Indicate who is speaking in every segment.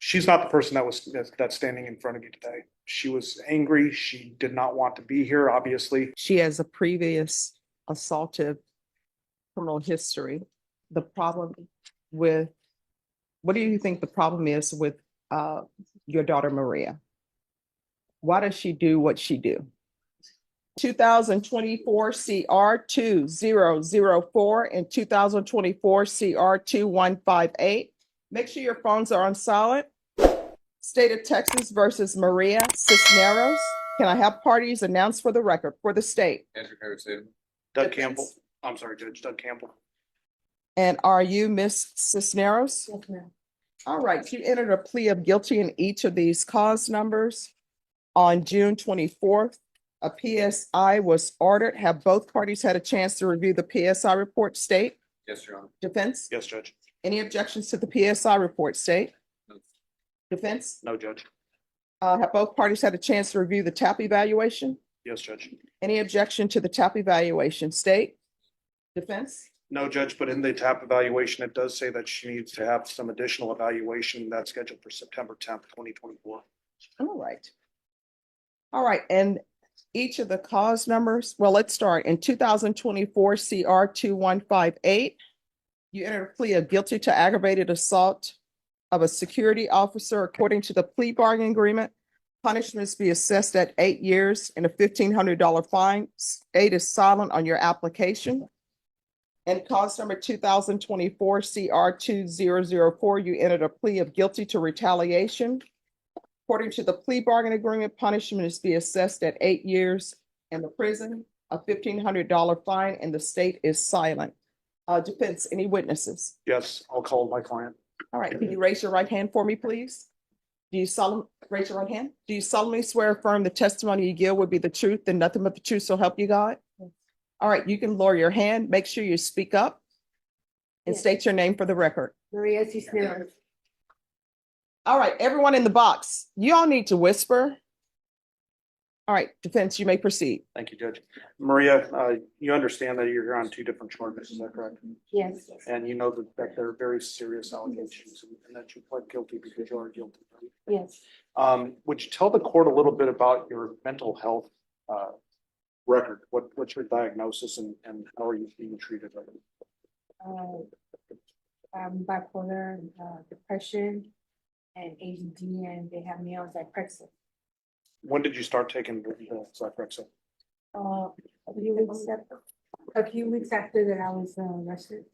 Speaker 1: She's not the person that's standing in front of you today. She was angry. She did not want to be here, obviously.
Speaker 2: She has a previous assaultive criminal history. The problem with, what do you think the problem is with your daughter Maria? Why does she do what she do? 2024 CR 2004 and 2024 CR 2158. Make sure your phones are on silent. State of Texas versus Maria Cisneros. Can I have parties announced for the record for the state?
Speaker 3: Andrew Harrison.
Speaker 1: Doug
Speaker 2: Defense.
Speaker 1: Campbell. I'm sorry, Judge Doug Campbell.
Speaker 2: And are you Miss Cisneros?
Speaker 4: Yes, ma'am.
Speaker 2: All right, you entered a plea of guilty in each of these cause numbers. On June 24th, a PSI was ordered. Have both parties had a chance to review the PSI report? State,
Speaker 3: Yes, Your Honor.
Speaker 2: defense?
Speaker 1: Yes, Judge.
Speaker 2: Any objections to the PSI report? State,
Speaker 3: No.
Speaker 2: defense?
Speaker 1: No, Judge.
Speaker 2: Have both parties had a chance to review the TAP evaluation?
Speaker 1: Yes, Judge.
Speaker 2: Any objection to the TAP evaluation? State, defense?
Speaker 1: No, Judge, but in the TAP evaluation, it does say that she needs to have some additional evaluation that's scheduled for September 10th, 2024.
Speaker 2: All right. All right, and each of the cause numbers, well, let's start. In 2024 CR 2158, you entered a plea of guilty to aggravated assault of a security officer. According to the plea bargaining agreement, punishments be assessed at 8 years and a $1,500 fine. State is silent on your application. And cause number 2024 CR 2004, you entered a plea of guilty to retaliation. According to the plea bargain agreement, punishment is be assessed at 8 years in the prison, a $1,500 fine, and the state is silent. Defense, any witnesses?
Speaker 1: Yes, I'll call my client.
Speaker 2: All right, can you raise your right hand for me, please? Raise your right hand? Do you solemnly swear or affirm the testimony you give will be the truth and nothing but the truth, so help you God? All right, you can lower your hand. Make sure you speak up and
Speaker 4: Yes.
Speaker 2: state your name for the record.
Speaker 4: Maria Cisneros.
Speaker 2: All right, everyone in the box, you all need to whisper. All right, defense, you may proceed.
Speaker 1: Thank you, Judge. Maria, you understand that you're here on two different charges, is that correct?
Speaker 4: Yes.
Speaker 1: And you know that they're very serious allegations and that you pled guilty because you are guilty.
Speaker 4: Yes.
Speaker 1: Would you tell the court a little bit about your mental health record? What's your diagnosis and how are you being treated right now?
Speaker 4: Bipolar, depression, and ADD, and they have me on Zyprexa.
Speaker 1: When did you start taking the Zyprexa?
Speaker 4: A few weeks after that, I was arrested.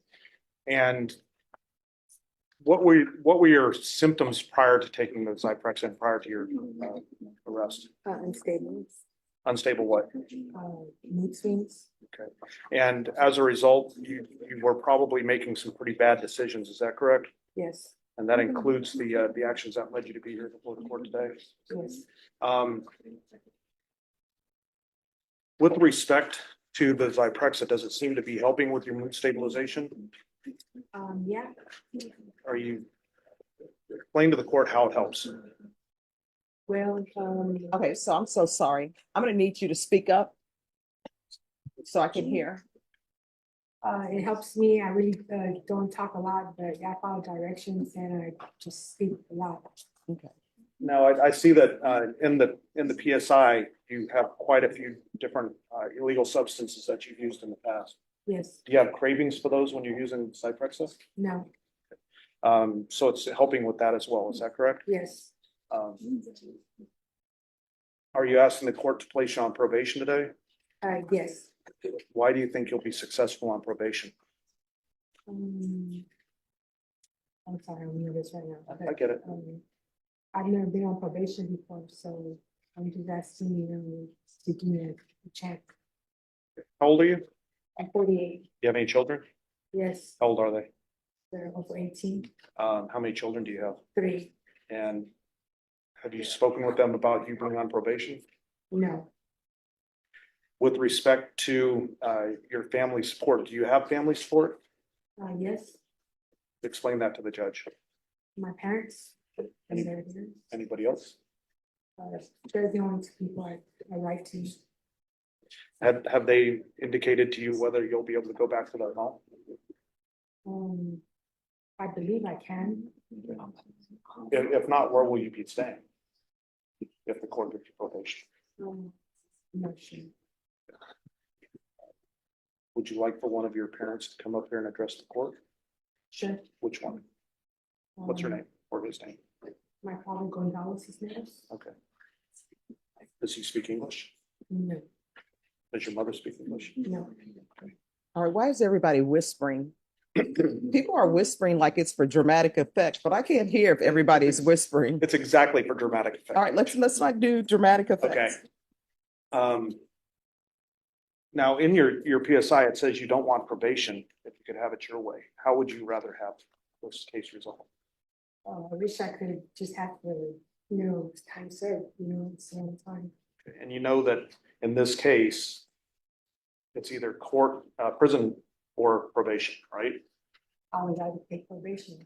Speaker 1: And what were your symptoms prior to taking the Zyprexa and prior to your arrest?
Speaker 4: Unstable,
Speaker 1: Unstable what?
Speaker 4: mood swings.
Speaker 1: Okay. And as a result, you were probably making some pretty bad decisions, is that correct?
Speaker 4: Yes.
Speaker 1: And that includes the actions that led you to be here before the court today.
Speaker 4: Yes.
Speaker 1: With respect to the Zyprexa, does it seem to be helping with your mood stabilization?
Speaker 4: Yeah.
Speaker 1: Are you explain to the court how it helps?
Speaker 4: Well,
Speaker 2: Okay, so I'm so sorry. I'm gonna need you to speak up so I can hear.
Speaker 4: it helps me. I really don't talk a lot, but I follow directions and I just speak a lot.
Speaker 2: Okay.
Speaker 1: Now, I see that in the PSI, you have quite a few different illegal substances that you've used in the past.
Speaker 4: Yes.
Speaker 1: Do you have cravings for those when you're using Zyprexa?
Speaker 4: No.
Speaker 1: So it's helping with that as well, is that correct?
Speaker 4: Yes.
Speaker 1: Are you asking the court to place you on probation today?
Speaker 4: Yes.
Speaker 1: Why do you think you'll be successful on probation?
Speaker 4: I'm sorry, I'm nervous right now.
Speaker 1: I get it.
Speaker 4: I've never been on probation before, so I'm just asking you to give me a check.
Speaker 1: How old are you? Do
Speaker 4: I'm 48.
Speaker 1: you have any children?
Speaker 4: Yes,
Speaker 1: How old are they?
Speaker 4: they're over 18.
Speaker 1: How many children do you have?
Speaker 4: 3.
Speaker 1: And have you spoken with them about you being on probation?
Speaker 4: No.
Speaker 1: With respect to your family support, do you have family support?
Speaker 4: Yes,
Speaker 1: Explain that to the judge.
Speaker 4: my parents and their parents.
Speaker 1: Anybody else?
Speaker 4: They're the only 2 people I write to.
Speaker 1: Have they indicated to you whether you'll be able to go back to that home?
Speaker 4: I believe I can.
Speaker 1: If not, where will you be staying? If the court gives you probation,
Speaker 4: No, sure.
Speaker 1: would you like for one of your parents to come up here and address the court?
Speaker 4: Sure.
Speaker 1: Which one? What's her name or his name?
Speaker 4: My father Gonzalez Cisneros?
Speaker 1: Okay. Does he speak English?
Speaker 4: No,
Speaker 1: Does your mother speak English?
Speaker 4: no.
Speaker 2: All right, why is everybody whispering? People are whispering like it's for dramatic effect, but I can't hear if everybody's whispering.
Speaker 1: It's exactly for dramatic effect.
Speaker 2: All right, let's not do dramatic
Speaker 1: Okay.
Speaker 2: effects.
Speaker 1: Now, in your PSI, it says you don't want probation if you could have it your way. How would you rather have this case resolved?
Speaker 4: I wish I could just have the, time served, same time.
Speaker 1: And you know that in this case, it's either court, prison or probation, right?
Speaker 4: I would like to take probation.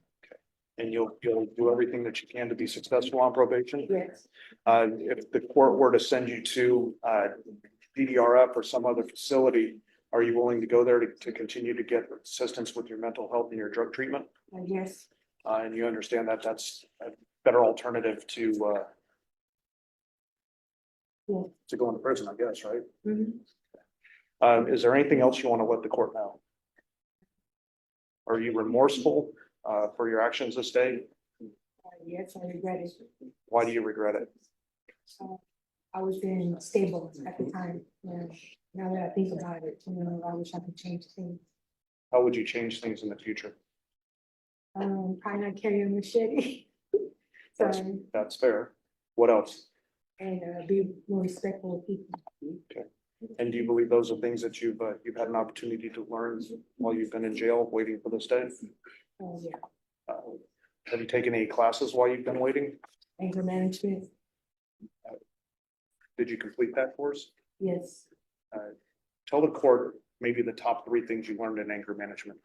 Speaker 1: And you'll do everything that you can to be successful on probation.
Speaker 4: Yes,
Speaker 1: If the court were to send you to DDRF or some other facility, are you willing to go there to continue to get assistance with your mental health and your drug treatment?
Speaker 4: yes,
Speaker 1: And you understand that that's a better alternative to
Speaker 4: yeah.
Speaker 1: going to prison, I guess, right?
Speaker 4: Mhm.
Speaker 1: Is there anything else you want to let the court know? Are you remorseful for your actions this day?
Speaker 4: Yes, I regret it.
Speaker 1: Why do you regret it?
Speaker 4: I was in stable at the time. Yeah. Now that I think about it, I wish I could change things.
Speaker 1: How would you change things in the future?
Speaker 4: Probably not carry a machete.
Speaker 1: That's,
Speaker 4: So,
Speaker 1: that's fair. What else?
Speaker 4: and be more respectful of people.
Speaker 1: Okay. And do you believe those are things that you've had an opportunity to learn while you've been in jail waiting for this day?
Speaker 4: Yeah,
Speaker 1: Have you taken any classes while you've been waiting?
Speaker 4: anger management,
Speaker 1: Did you complete that course?
Speaker 4: yes.
Speaker 1: Tell the court maybe the top 3 things you learned in anger management.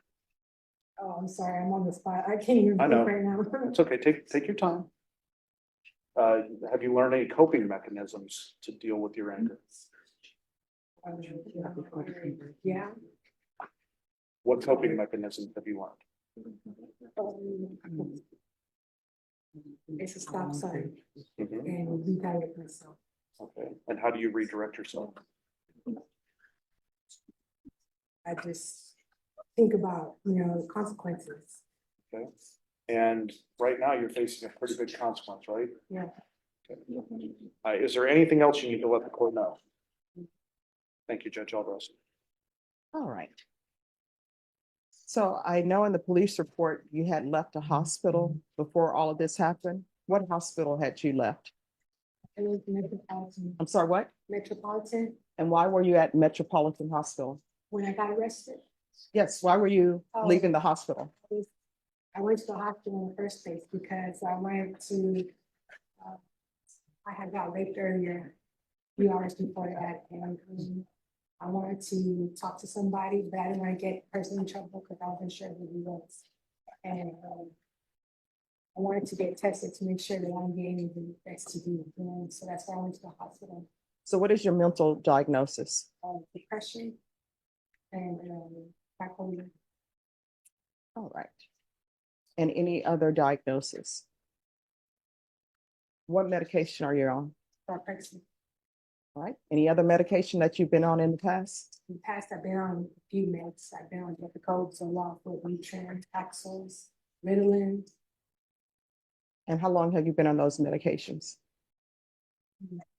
Speaker 4: Oh, I'm sorry, I'm on the spot. I can't even
Speaker 1: I
Speaker 4: think
Speaker 1: know.
Speaker 4: right now.
Speaker 1: It's okay. Take your time. Have you learned any coping mechanisms to deal with your anger?
Speaker 4: Yeah.
Speaker 1: What coping mechanisms have you learned?
Speaker 4: It's a stop sign
Speaker 1: Mhm.
Speaker 4: and redirect myself.
Speaker 1: Okay. And how do you redirect yourself?
Speaker 4: I just think about, the consequences.
Speaker 1: Okay. And right now you're facing a pretty big consequence, right?
Speaker 4: Yeah.
Speaker 1: Okay. Is there anything else you need to let the court know? Thank you, Judge Alvarez.
Speaker 2: All right. So I know in the police report, you had left a hospital before all of this happened. What hospital had you left?
Speaker 4: It was Metropolitan.
Speaker 2: I'm sorry, what?
Speaker 4: Metropolitan,
Speaker 2: And why were you at Metropolitan Hospital?
Speaker 4: when I got arrested,
Speaker 2: Yes, why were you
Speaker 4: Oh.
Speaker 2: leaving the hospital?
Speaker 4: I went to the hospital in the first place because I went to, I had got raped earlier, a few hours before that, and I wanted to talk to somebody, but I didn't want to get the person in trouble because I wasn't sure who he was. And I wanted to get tested to make sure that I'm getting the STD, so that's why I went to the hospital.
Speaker 2: So what is your mental diagnosis?
Speaker 4: Depression and bipolar.
Speaker 2: All right. And any other diagnosis? What medication are you on?
Speaker 4: Depression.
Speaker 2: All right. Any other medication that you've been on in the past?
Speaker 4: In the past, I've been on a few meds. I've been on Depakote, Zoloft, Motrin, Taxols, Ritalin.
Speaker 2: And how long have you been on those medications?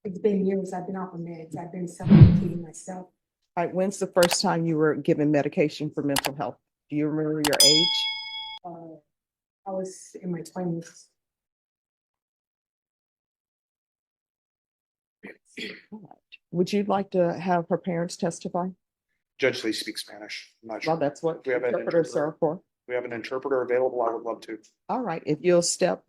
Speaker 4: It's been years I've been off of meds. I've been self-medicating myself.
Speaker 2: All right. When's the first time you were given medication for mental health? Do you remember your age?
Speaker 4: I was in my 20s.
Speaker 2: All right. Would you like to have her parents testify?
Speaker 1: Judge Lee speaks Spanish. I'm not
Speaker 2: Well,
Speaker 1: sure.
Speaker 2: that's what
Speaker 1: We have an
Speaker 2: interpreters are for.
Speaker 1: We have an interpreter available. I would love to.
Speaker 2: All right. If you'll step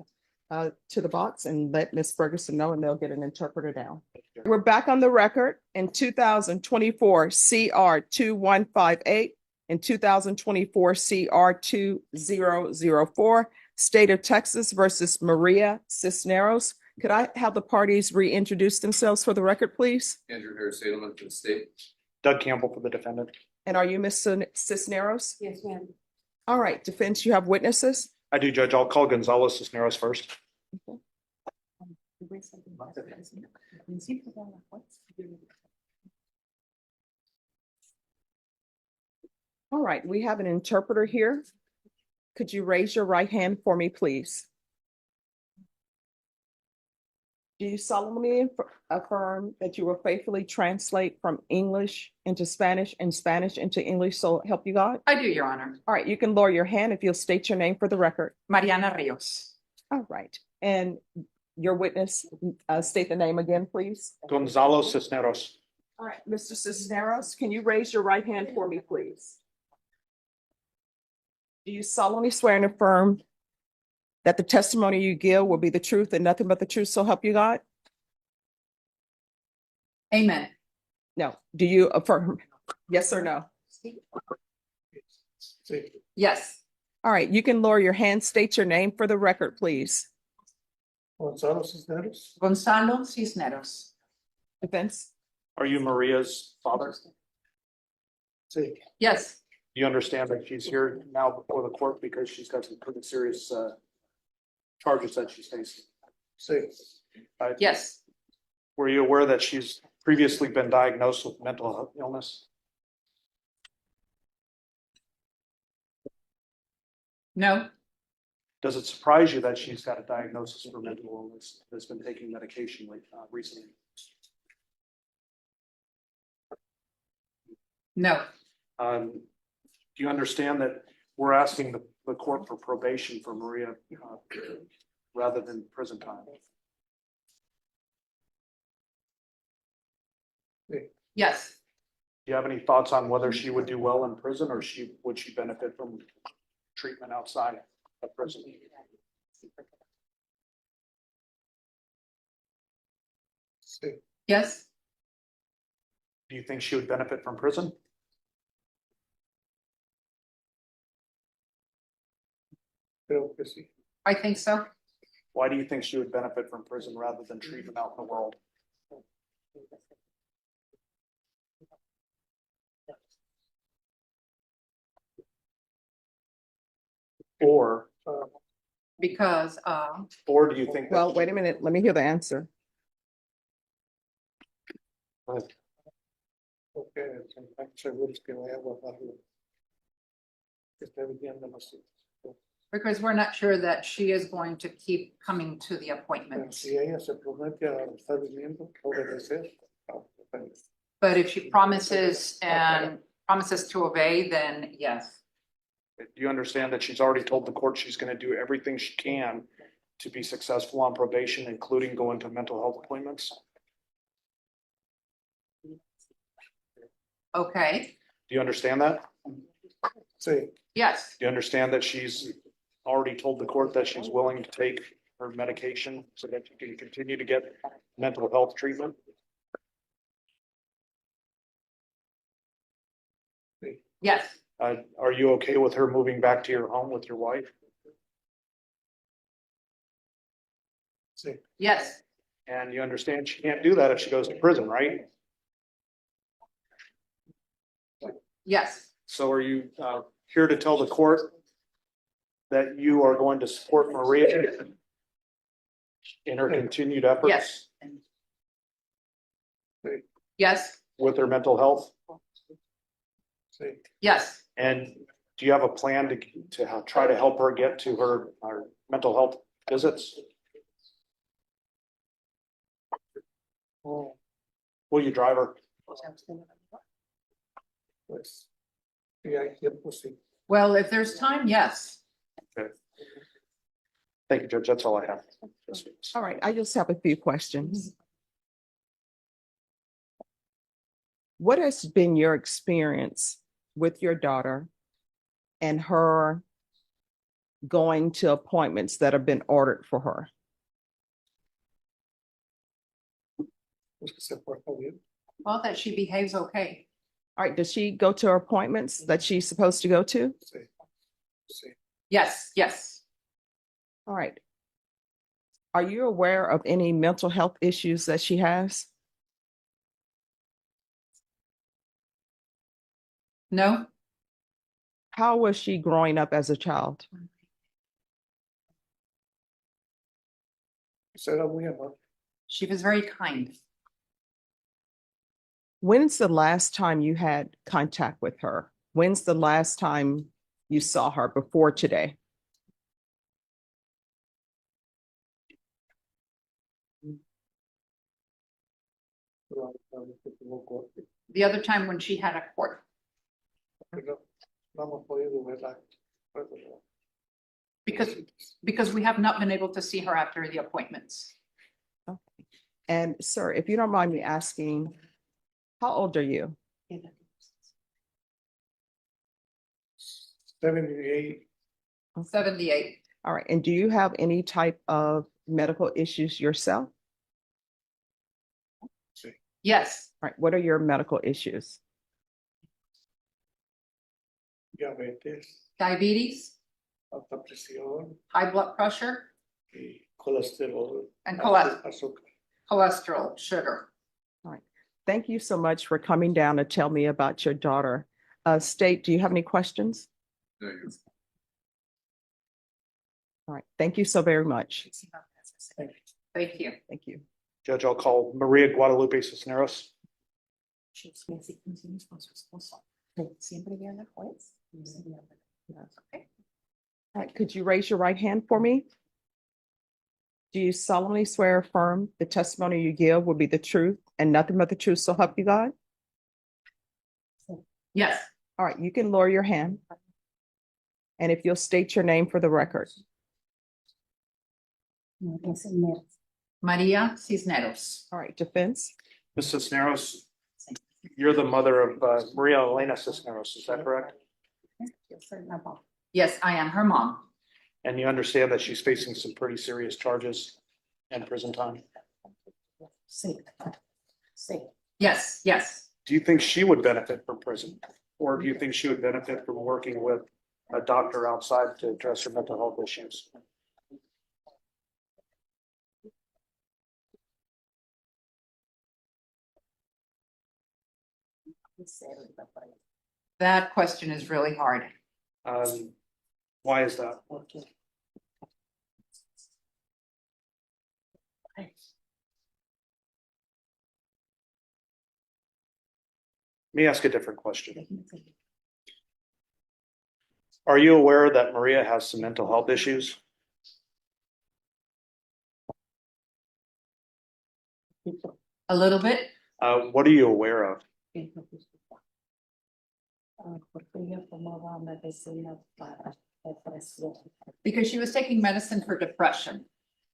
Speaker 2: to the box and let Ms. Ferguson know, and they'll get an interpreter down. We're back on the record in 2024 CR 2158 and 2024 CR 2004, State of Texas versus Maria Cisneros. Could I have the parties reintroduce themselves for the record, please?
Speaker 3: Andrew Harris Salem for the state.
Speaker 1: Doug Campbell for the defendant.
Speaker 2: And are you Ms. Cisneros?
Speaker 4: Yes, ma'am.
Speaker 2: All right, defense, you have witnesses?
Speaker 1: I do, Judge. I'll call Gonzalez Cisneros first.
Speaker 2: All right, we have an interpreter here. Could you raise your right hand for me, please? Do you solemnly affirm that you will faithfully translate from English into Spanish and Spanish into English, so help you God?
Speaker 5: I do, Your Honor.
Speaker 2: All right, you can lower your hand if you'll state your name for the record.
Speaker 5: Mariana Rios.
Speaker 2: All right, and your witness, state the name again, please.
Speaker 1: Gonzalo Cisneros.
Speaker 2: All right, Mr. Cisneros, can you raise your right hand for me, please? Do you solemnly swear and affirm that the testimony you give will be the truth and nothing but the truth, so help you God?
Speaker 5: Amen.
Speaker 2: No. Do you affirm? Yes or no?
Speaker 5: Yes.
Speaker 2: All right, you can lower your hand, state your name for the record, please.
Speaker 6: Gonzalo Cisneros.
Speaker 5: Gonzalo Cisneros.
Speaker 2: Defense?
Speaker 1: Are you Maria's father?
Speaker 6: Sí.
Speaker 5: Yes.
Speaker 1: You understand that she's here now before the court because she's got some pretty serious charges that she's facing.
Speaker 6: Sí.
Speaker 5: Yes.
Speaker 1: Were you aware that she's previously been diagnosed with mental illness?
Speaker 5: No.
Speaker 1: Does it surprise you that she's got a diagnosis for mental illness, that's been taking medication recently?
Speaker 5: No.
Speaker 1: Do you understand that we're asking the court for probation for Maria rather than prison time?
Speaker 5: Yes.
Speaker 1: Do you have any thoughts on whether she would do well in prison or would she benefit from treatment outside of prison?
Speaker 6: Sí.
Speaker 5: Yes.
Speaker 1: Do you think she would benefit from prison?
Speaker 6: Creo que sí.
Speaker 5: I think so.
Speaker 1: Why do you think she would benefit from prison rather than treatment out in the world? Or
Speaker 5: Because
Speaker 1: do you think that?
Speaker 2: Well, wait a minute, let me hear the answer.
Speaker 6: Porque están seguros que vaya a guardarlo. Que esté viviendo los
Speaker 5: because we're not sure that she is going to keep coming to the
Speaker 6: Pero
Speaker 5: appointments.
Speaker 6: si ella se promete a estar viviendo, obedecer.
Speaker 5: But if she promises and promises to obey, then yes.
Speaker 1: Do you understand that she's already told the court she's going to do everything she can to be successful on probation, including going to mental health appointments?
Speaker 5: Okay.
Speaker 1: Do you understand that?
Speaker 6: Sí.
Speaker 5: Yes.
Speaker 1: Do you understand that she's already told the court that she's willing to take her medication so that she can continue to get mental health treatment?
Speaker 5: Yes.
Speaker 1: Are you okay with her moving back to your home with your wife?
Speaker 6: Sí.
Speaker 5: Yes.
Speaker 1: And you understand she can't do that if she goes to prison, right?
Speaker 5: Yes.
Speaker 1: So are you here to tell the court that you are going to support Maria in her continued efforts
Speaker 5: Yes. Yes.
Speaker 1: with her mental health?
Speaker 6: Sí.
Speaker 5: Yes.
Speaker 1: And do you have a plan to try to help her get to her mental health visits?
Speaker 6: Oh,
Speaker 1: Will you drive her?
Speaker 6: pues. Sí, hay tiempo, sí.
Speaker 5: Well, if there's time, yes.
Speaker 1: Thank you, Judge. That's all I have.
Speaker 2: All right, I just have a few questions. What has been your experience with your daughter and her going to appointments that have been ordered for her?
Speaker 6: Pues que se porta bien.
Speaker 5: Well, that she behaves okay.
Speaker 2: All right, does she go to her appointments that she's supposed to go to?
Speaker 6: Sí. Sí.
Speaker 5: Yes. Yes.
Speaker 2: All right. Are you aware of any mental health issues that she has?
Speaker 5: No.
Speaker 2: How was she growing up as a child?
Speaker 6: Pues era muy amable.
Speaker 5: She was very kind.
Speaker 2: When's the last time you had contact with her? When's the last time you saw her before today?
Speaker 5: The other time when she had a court,
Speaker 6: Pero no hemos podido verla.
Speaker 5: because we have not been able to see her after the appointments.
Speaker 2: Okay. And sir, if you don't mind me asking, how old are you?
Speaker 6: 78,
Speaker 5: 78.
Speaker 2: All right. And do you have any type of medical issues yourself?
Speaker 5: Yes,
Speaker 2: All right. What are your medical issues?
Speaker 6: diabetes,
Speaker 5: diabetes,
Speaker 6: alta presión
Speaker 5: high blood pressure,
Speaker 6: y colesterol.
Speaker 5: and
Speaker 6: Azúcar.
Speaker 5: cholesterol, sugar.
Speaker 2: Thank you so much for coming down to tell me about your daughter. State, do you have any questions?
Speaker 3: No, you're-
Speaker 2: All right. Thank you so very much.
Speaker 5: Thank you.
Speaker 2: Thank you.
Speaker 1: Judge, I'll call Maria Guadalupe Cisneros.
Speaker 2: All right. Could you raise your right hand for me? Do you solemnly swear or affirm the testimony you give will be the truth and nothing but the truth, so help you God?
Speaker 5: Yes,
Speaker 2: All right, you can lower your hand. And if you'll state your name for the record.
Speaker 5: Maria Cisneros.
Speaker 2: All right, defense.
Speaker 1: Ms. Cisneros, you're the mother of Maria Elena Cisneros, is that correct?
Speaker 5: Yes, I am her mom.
Speaker 1: And you understand that she's facing some pretty serious charges and prison time?
Speaker 5: Yes, yes.
Speaker 1: Do you think she would benefit from prison? Or do you think she would benefit from working with a doctor outside to address her mental health issues?
Speaker 5: That question is really hard.
Speaker 1: Why is that? Let me ask a different question. Are you aware that Maria has some mental health issues?
Speaker 5: A little bit.
Speaker 1: What are you aware of?
Speaker 5: Because she was taking medicine for depression.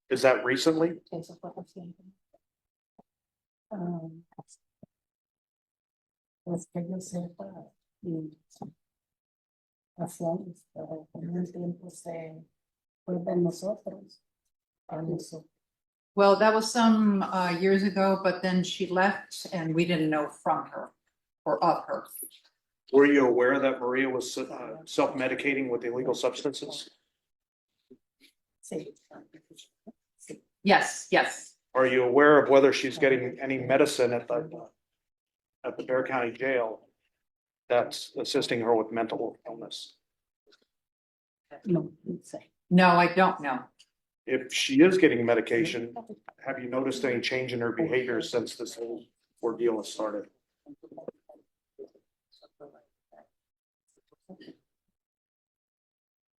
Speaker 1: Is that recently?
Speaker 7: Pues que yo sepa, y hacíamos, pero con el tiempo se fue de nosotros, a nosotros.
Speaker 5: Well, that was some years ago, but then she left and we didn't know from her or of her.
Speaker 1: Were you aware that Maria was self-medicating with illegal substances?
Speaker 7: Sí.
Speaker 5: Yes, yes.
Speaker 1: Are you aware of whether she's getting any medicine at the Bear County Jail that's assisting her with mental illness?
Speaker 7: No, no sé.
Speaker 5: No, I don't know.
Speaker 1: If she is getting medication, have you noticed any change in her behavior since this whole ordeal has started?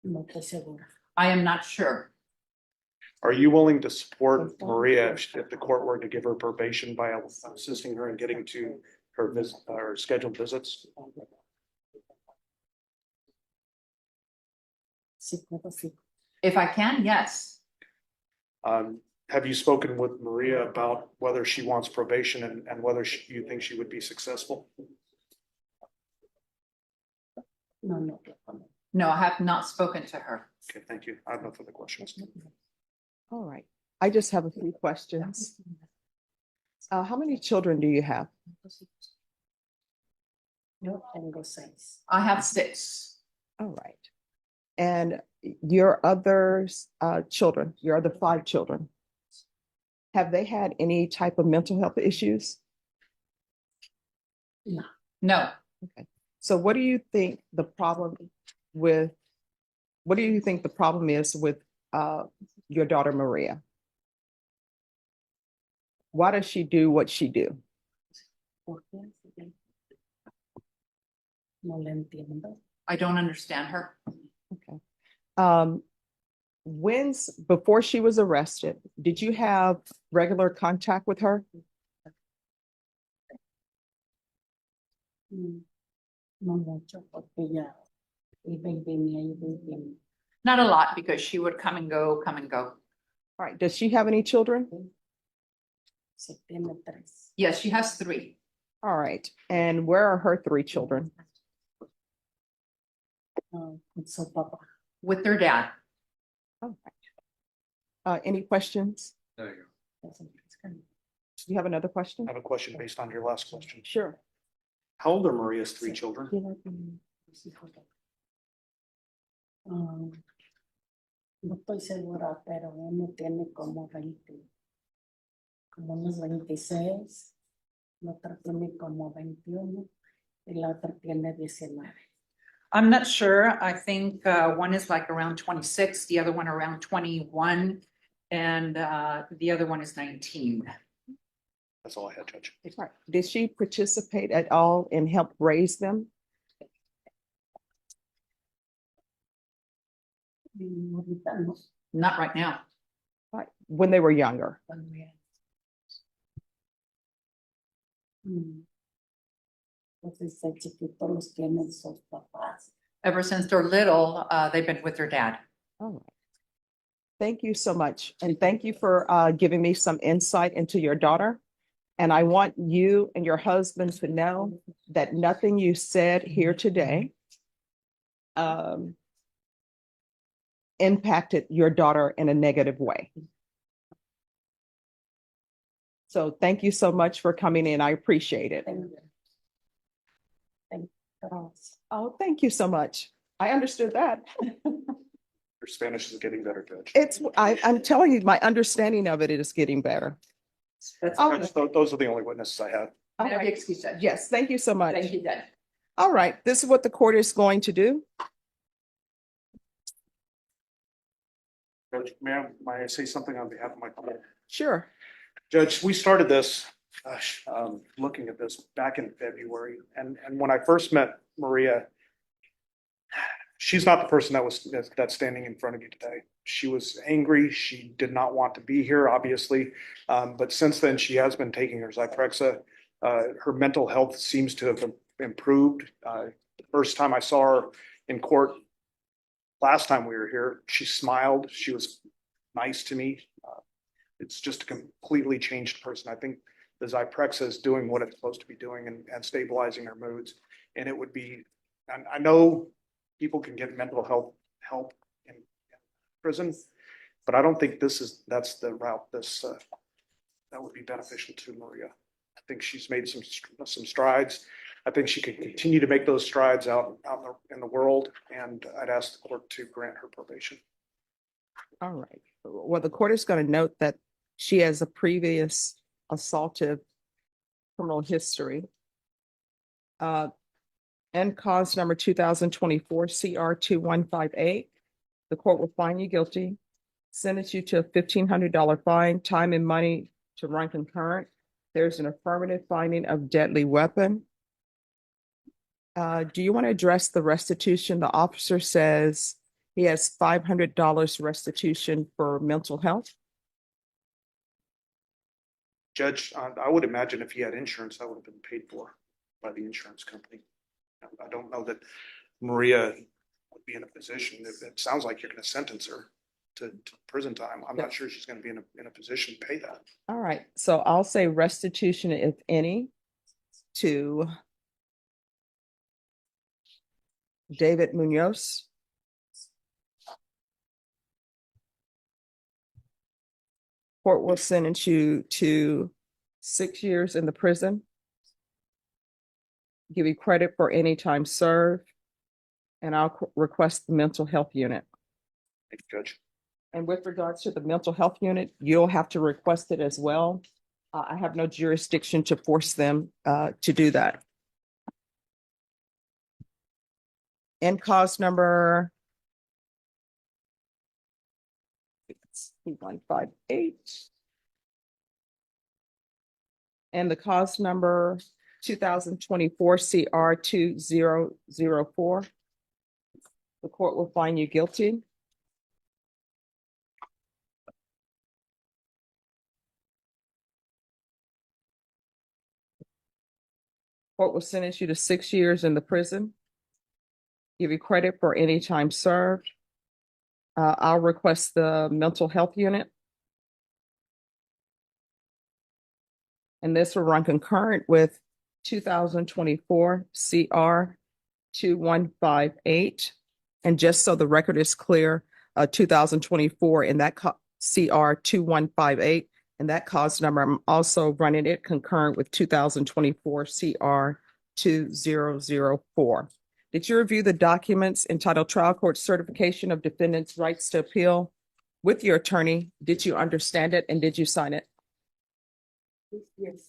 Speaker 7: No estoy segura.
Speaker 5: I am not sure.
Speaker 1: Are you willing to support Maria if the court were to give her probation by assisting her in getting to her visit, or scheduled visits?
Speaker 7: Sí, puedo, sí.
Speaker 5: If I can, yes.
Speaker 1: Have you spoken with Maria about whether she wants probation and whether you think she would be successful?
Speaker 7: No, no.
Speaker 5: No, I have not spoken to her.
Speaker 1: Okay, thank you. I have no further questions.
Speaker 2: All right. I just have a few questions. How many children do you have?
Speaker 7: Yo tengo 6.
Speaker 5: I have 6.
Speaker 2: All right. And your other children, your other 5 children, have they had any type of mental health issues?
Speaker 5: No,
Speaker 2: So what do you think the problem is with your daughter Maria? Why does she do what she do?
Speaker 7: ¿Por qué? No le entiendo.
Speaker 5: I don't understand her.
Speaker 2: Okay. Before she was arrested, did you have regular contact with her?
Speaker 7: No mucho, porque ella iba y venía, iba y venía.
Speaker 5: Not a lot because she would come and go, come and go.
Speaker 2: All right, does she have any children?
Speaker 7: Se tiene 3.
Speaker 5: Yes, she has 3
Speaker 2: All right, and where are her 3 children?
Speaker 7: Con su papá.
Speaker 5: with their dad.
Speaker 2: All right. Any questions?
Speaker 3: There you go.
Speaker 2: Do you have another question?
Speaker 1: I have a question based on your last question.
Speaker 2: Sure.
Speaker 1: How old are Maria's 3 children?
Speaker 7: No estoy segura, pero uno tiene como 20, como unos 26, la otra tiene como 21 y la otra tiene 19.
Speaker 5: I'm not sure. I think one is like around 26, the other one around 21, and the other one is 19.
Speaker 1: That's all I had, Judge.
Speaker 2: All right. Did she participate at all and help raise them?
Speaker 7: Ahorita no,
Speaker 5: Not right now.
Speaker 2: Right, when they were younger?
Speaker 7: cuando ya. Pues desde chiquito los tienen sus papás.
Speaker 5: Ever since they're little, they've been with their dad.
Speaker 2: All right. Thank you so much. And thank you for giving me some insight into your daughter. And I want you and your husband to know that nothing you said here today impacted your daughter in a negative way. So thank you so much for coming in. I appreciate it.
Speaker 7: Thank you. Thank you.
Speaker 2: Oh, thank you so much. I understood that.
Speaker 1: Your Spanish is getting better, Judge.
Speaker 2: I'm telling you, my understanding of it is getting better.
Speaker 5: That's
Speaker 2: Oh,
Speaker 1: Judge, those are the only witnesses I have.
Speaker 2: All
Speaker 5: May I be
Speaker 2: right.
Speaker 5: excused, Judge?
Speaker 2: Yes, thank you so much.
Speaker 5: Thank you, Judge.
Speaker 2: All right, this is what the court is going to do.
Speaker 1: Judge, may I say something on behalf of my client?
Speaker 2: Sure.
Speaker 1: Judge, we started this, looking at this back in February, and when I first met Maria, she's not the person that's standing in front of you today. She was angry. She did not want to be here, obviously. But since then, she has been taking her Zyprexa. Her mental health seems to have improved. The first time I saw her in court, last time we were here, she smiled. She was nice to me. It's just a completely changed person. I think the Zyprexa is doing what it's supposed to be doing and stabilizing her moods. And it would be, and I know people can get mental health help in prison, but I don't think that's the route that would be beneficial to Maria. I think she's made some strides. I think she could continue to make those strides out in the world, and I'd ask the court to grant her probation.
Speaker 2: All right. Well, the court is going to note that she has a previous assaultive criminal history. And cause number 2024 CR 2158. The court will find you guilty, sentence you to a $1,500 fine, time and money to run concurrent. There's an affirmative finding of deadly weapon. Do you want to address the restitution? The officer says he has $500 restitution for mental health.
Speaker 1: Judge, I would imagine if he had insurance, that would have been paid for by the insurance company. I don't know that Maria would be in a position. It sounds like you're going to sentence her to prison time. I'm not sure she's going to be in a position to pay that.
Speaker 2: All right, so I'll say restitution, if any, to David Munoz. Court will sentence you to 6 years in the prison. Give you credit for any time served. And I'll request the mental health unit.
Speaker 1: Thank you, Judge.
Speaker 2: And with regards to the mental health unit, you'll have to request it as well. I have no jurisdiction to force them to do that. And cause number 158. And the cause number 2024 CR 2004. The court will find you guilty. Court will sentence you to 6 years in the prison. Give you credit for any time served. I'll request the mental health unit. And this will run concurrent with 2024 CR 2158. And just so the record is clear, 2024 in that CR 2158, and that cause number, I'm also running it concurrent with 2024 CR 2004. Did you review the documents entitled Trial Court Certification of Defendant's Rights to Appeal with your attorney? Did you understand it and did you sign it?
Speaker 7: Yes.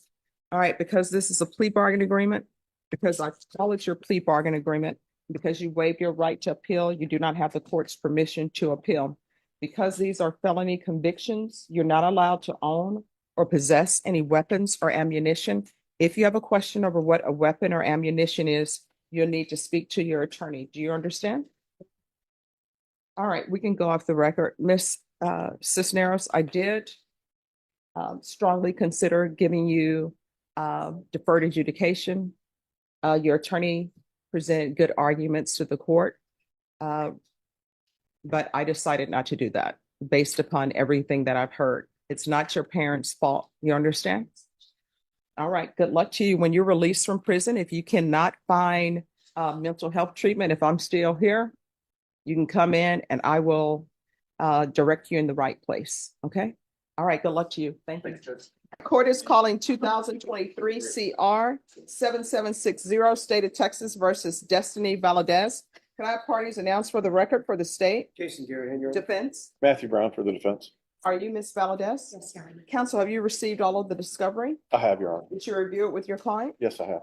Speaker 2: All right, because this is a plea bargain agreement, because I call it your plea bargain agreement, because you waive your right to appeal, you do not have the court's permission to appeal. Because these are felony convictions, you're not allowed to own or possess any weapons or ammunition. If you have a question over what a weapon or ammunition is, you'll need to speak to your attorney. Do you understand? All right, we can go off the record. Ms. Cisneros, I did strongly consider giving you deferred adjudication. Your attorney presented good arguments to the court. But I decided not to do that based upon everything that I've heard. It's not your parents' fault. You understand? All right. Good luck to you when you're released from prison. If you cannot find mental health treatment, if I'm still here, you can come in and I will direct you in the right place. Okay. All right. Good luck to you. Thank you. Court is calling 2023 CR 7760 State of Texas versus Destiny Valadez. Can I have parties announced for the record for the state?
Speaker 6: Jason Gary, and your
Speaker 2: Defense?
Speaker 8: Matthew Brown for the defense.
Speaker 2: Are you Ms. Valadez?
Speaker 7: Yes, Your Honor.
Speaker 2: Counsel, have you received all of the discovery?
Speaker 8: I have, Your Honor.
Speaker 2: Did you review it with your client?
Speaker 8: Yes, I have.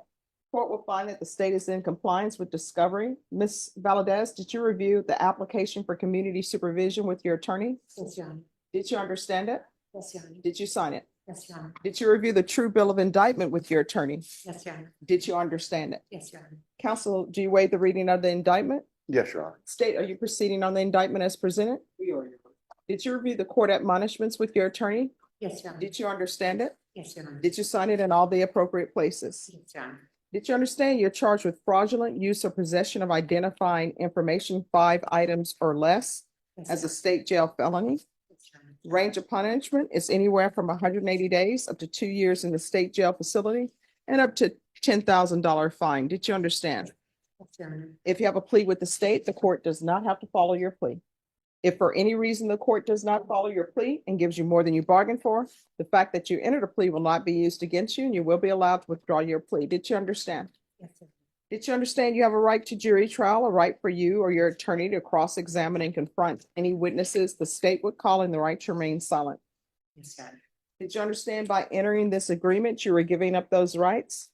Speaker 2: Court will find that the state is in compliance with discovery. Ms. Valadez, did you review the application for community supervision with your attorney?
Speaker 7: Yes, Your Honor.
Speaker 2: Did you understand it?
Speaker 7: Yes, Your Honor.
Speaker 2: Did you sign it?
Speaker 7: Yes, Your Honor.
Speaker 2: Did you review the true bill of indictment with your attorney?
Speaker 7: Yes, Your Honor.
Speaker 2: Did you understand it?
Speaker 7: Yes, Your Honor.
Speaker 2: Counsel, do you waive the reading of the indictment?
Speaker 8: Yes, Your Honor.
Speaker 2: State, are you proceeding on the indictment as presented?
Speaker 6: We are, Your Honor.
Speaker 2: Did you review the court admonishments with your attorney?
Speaker 7: Yes, Your Honor.
Speaker 2: Did you understand it?
Speaker 7: Yes, Your Honor.
Speaker 2: Did you sign it in all the appropriate places?
Speaker 7: Yes, Your Honor.
Speaker 2: Did you understand you're charged with fraudulent use or possession of identifying information, 5 items or less,
Speaker 7: Yes,
Speaker 2: as a
Speaker 7: Your
Speaker 2: state jail felony?
Speaker 7: Yes, Your Honor.
Speaker 2: Range of punishment is anywhere from 180 days up to 2 years in the state jail facility and up to $10,000 fine. Did you understand?
Speaker 7: Yes, Your Honor.
Speaker 2: If you have a plea with the state, the court does not have to follow your plea. If for any reason the court does not follow your plea and gives you more than you bargained for, the fact that you entered a plea will not be used against you and you will be allowed to withdraw your plea. Did you understand?
Speaker 7: Yes, Your Honor.
Speaker 2: Did you understand you have a right to jury trial, a right for you or your attorney to cross-examine and confront any witnesses the state would call and the right to remain silent?
Speaker 7: Yes, Your Honor.
Speaker 2: Did you understand by entering this agreement, you were giving up those rights?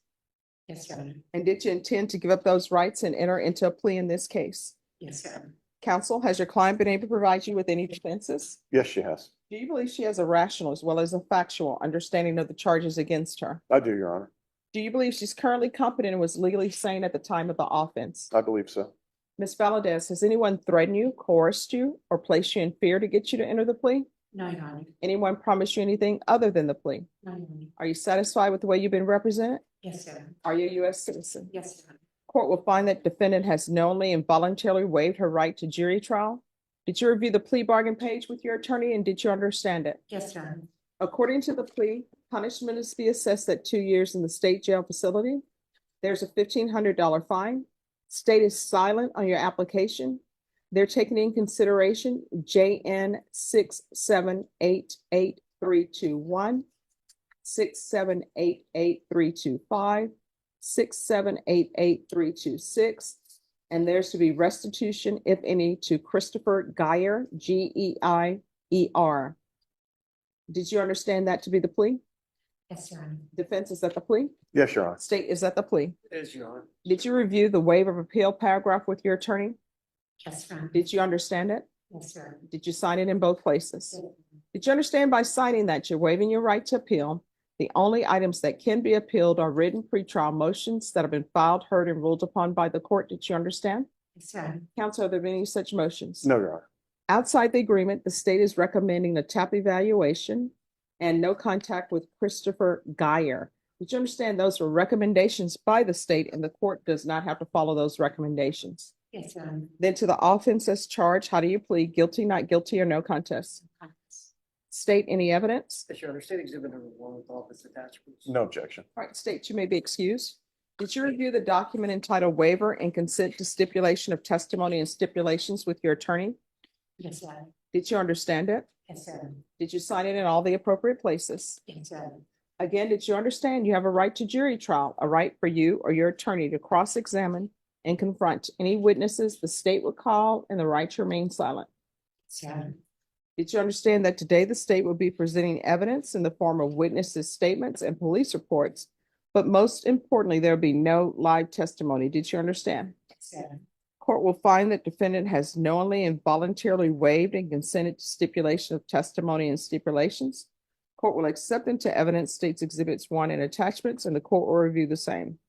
Speaker 7: Yes, Your Honor.
Speaker 2: And did you intend to give up those rights and enter into a plea in this case?
Speaker 7: Yes, Your Honor.
Speaker 2: Counsel, has your client been able to provide you with any defenses?
Speaker 8: Yes, she has.
Speaker 2: Do you believe she has a rational as well as a factual understanding of the charges against her?
Speaker 8: I do, Your Honor.
Speaker 2: Do you believe she's currently competent and was legally sane at the time of the offense?
Speaker 8: I believe so.
Speaker 2: Ms. Valadez, has anyone threatened you, coerced you, or placed you in fear to get you to enter the plea?
Speaker 7: No, Your Honor.
Speaker 2: Anyone promised you anything other than the plea?
Speaker 7: No, Your Honor.
Speaker 2: Are you satisfied with the way you've been represented?
Speaker 7: Yes, Your Honor.
Speaker 2: Are you a U.S. citizen?
Speaker 7: Yes, Your Honor.
Speaker 2: Court will find that defendant has knowingly and voluntarily waived her right to jury trial. Did you review the plea bargain page with your attorney and did you understand it?
Speaker 7: Yes, Your Honor.
Speaker 2: According to the plea, punishment is to be assessed at 2 years in the state jail facility. There's a $1,500 fine. State is silent on your application. They're taking in consideration JN 6788321, 6788325, 6788326, and there's to be restitution, if any, to Christopher Geyer, Geier. Did you understand that to be the plea?
Speaker 7: Yes, Your Honor.
Speaker 2: Defense, is that the plea?
Speaker 8: Yes, Your Honor.
Speaker 2: State, is that the plea?
Speaker 6: It is, Your Honor.
Speaker 2: Did you review the waiver of appeal paragraph with your attorney?
Speaker 7: Yes, Your Honor.
Speaker 2: Did you understand it?
Speaker 7: Yes, Your Honor.
Speaker 2: Did you sign it in both places?
Speaker 7: Yes,
Speaker 2: Did you understand by signing that you're waiving your right to appeal, The only items that can be appealed are written pretrial motions that have been filed, heard, and ruled upon by the court. Did you understand?
Speaker 7: Yes, sir.
Speaker 2: Counsel, are there any such motions?
Speaker 8: No, Your Honor.
Speaker 2: Outside the agreement, the state is recommending a TAP evaluation and no contact with Christopher Geyer. Did you understand those were recommendations by the state and the court does not have to follow those recommendations?
Speaker 7: Yes, sir.
Speaker 2: Then to the offense as charged, how do you plead? Guilty, not guilty, or no contest? State any evidence?
Speaker 6: Yes, Your Honor, State Exhibit number 1 with office attachments.
Speaker 8: No objection.
Speaker 2: All right, state, you may be excused. Did you review the document entitled waiver and consent to stipulation of testimony and stipulations with your attorney?
Speaker 7: Yes, sir.
Speaker 2: Did you understand it?
Speaker 7: Yes, sir.
Speaker 2: Did you sign it in all the appropriate places?
Speaker 7: Yes, sir.
Speaker 2: Again, did you understand you have a right to jury trial, a right for you or your attorney to cross-examine and confront any witnesses the state would call and the right to remain silent?
Speaker 7: Sir.
Speaker 2: Did you understand that today the state will be presenting evidence in the form of witnesses' statements and police reports, but most importantly, there'll be no live testimony? Did you understand?
Speaker 7: Yes, sir.
Speaker 2: Court will find that defendant has knowingly and voluntarily waived and consented to stipulation of testimony and stipulations. Court will accept into evidence states exhibits 1 and attachments, and the court will review the same.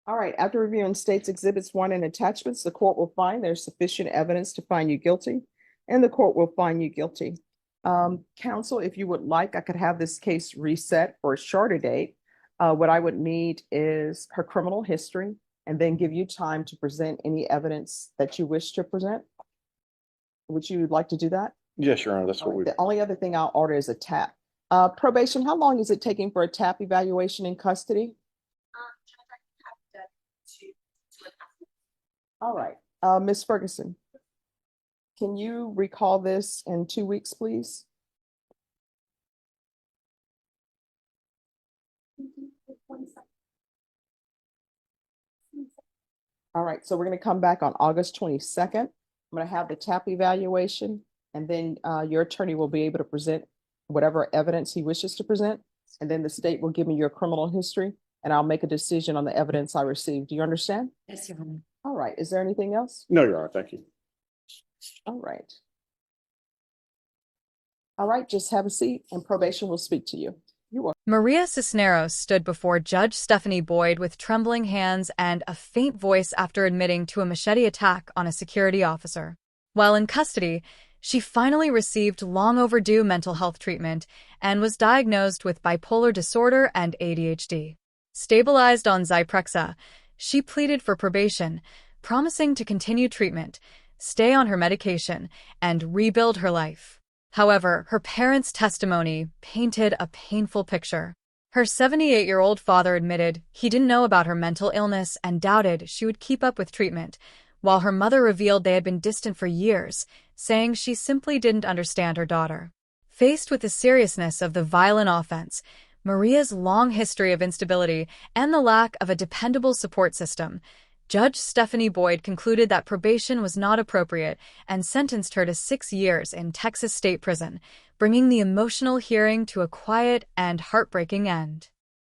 Speaker 2: All right, after reviewing states exhibits 1 and attachments, the court will find there's sufficient evidence to find you guilty, and the court will find you guilty. Counsel, if you would like, I could have this case reset for a shorter date. What I would need is her criminal history and then give you time to present any evidence that you wish to present. Would you like to do that?
Speaker 8: Yes, Your Honor, that's what we,
Speaker 2: The only other thing I'll order is a TAP. Probation, how long is it taking for a TAP evaluation in custody? All right, Ms. Ferguson, can you recall this in 2 weeks, please? All right, so we're going to come back on August 22nd. I'm going to have the TAP evaluation, and then your attorney will be able to present whatever evidence he wishes to present. And then the state will give me your criminal history, and I'll make a decision on the evidence I received. Do you understand?
Speaker 7: Yes, Your Honor.
Speaker 2: All right, is there anything else?
Speaker 8: no, Your Honor, thank you.
Speaker 2: All right. All right, just have a seat and probation will speak to you. You're welcome.
Speaker 9: Maria Cisneros stood before Judge Stephanie Boyd with trembling hands and a faint voice after admitting to a machete attack on a security officer. While in custody, she finally received long overdue mental health treatment and was diagnosed with bipolar disorder and ADHD. Stabilized on Zyprexa, she pleaded for probation, promising to continue treatment, stay on her medication, and rebuild her life. However, her parents' testimony painted a painful picture. Her 78-year-old father admitted he didn't know about her mental illness and doubted she would keep up with treatment, while her mother revealed they had been distant for years, saying she simply didn't understand her daughter. Faced with the seriousness of the violent offense, Maria's long history of instability, and the lack of a dependable support system, Judge Stephanie Boyd concluded that probation was not appropriate and sentenced her to 6 years in Texas State Prison, bringing the emotional hearing to a quiet and heartbreaking end.